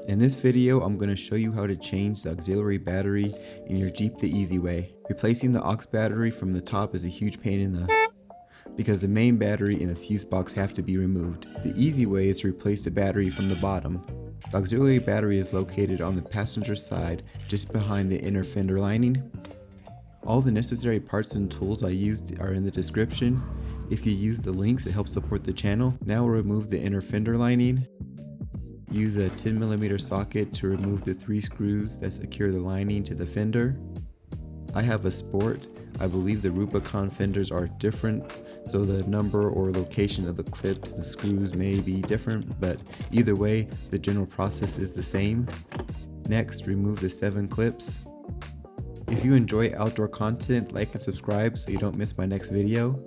In this video, I'm going to show you how to change the auxiliary battery in your Jeep the easy way. Replacing the aux battery from the top is a huge pain in the because the main battery and the fuse box have to be removed. The easy way is to replace the battery from the bottom. The auxiliary battery is located on the passenger side just behind the inner fender lining. All the necessary parts and tools I used are in the description. If you use the links, it helps support the channel. Now we'll remove the inner fender lining. Use a 10mm socket to remove the 3 screws that secure the lining to the fender. I have a Sport. I believe the Rubicon fenders are different, so the number or location of the clips and screws may be different, but either way, the general process is the same. Next, remove the 7 clips. If you enjoy outdoor content, like and subscribe so you don't miss my next video.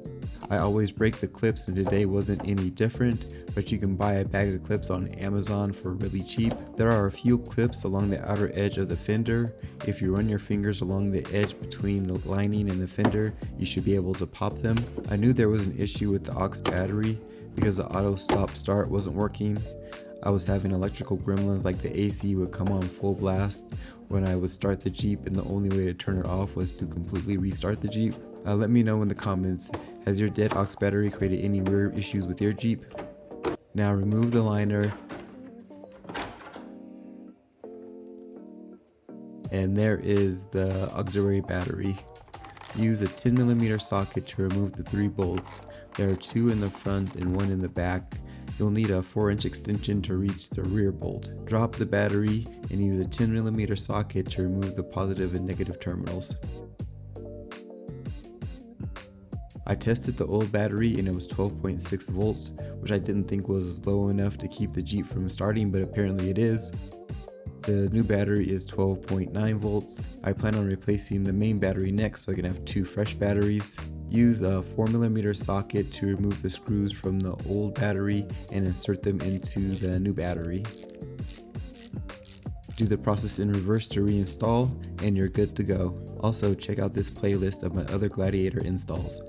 I always break the clips and today wasn't any different, but you can buy a bag of clips on Amazon for really cheap. There are a few clips along the outer edge of the fender. If you run your fingers along the edge between the lining and the fender, you should be able to pop them. I knew there was an issue with the aux battery because the auto stop start wasn't working. I was having electrical gremlins like the AC would come on full blast when I would start the Jeep, and the only way to turn it off was to completely restart the Jeep. Let me know in the comments, has your dead aux battery created any weird issues with your Jeep? Now remove the liner. And there is the auxiliary battery. Use a 10mm socket to remove the 3 bolts. There are 2 in the front and 1 in the back. You'll need a 4-inch extension to reach the rear bolt. Drop the battery and use a 10mm socket to remove the positive and negative terminals. I tested the old battery and it was 12.6 volts, which I didn't think was low enough to keep the Jeep from starting, but apparently it is. The new battery is 12.9 volts. I plan on replacing the main battery next so I can have 2 fresh batteries. Use a 4mm socket to remove the screws from the old battery and insert them into the new battery. Do the process in reverse to reinstall and you're good to go. Also check out this playlist of my other Gladiator installs.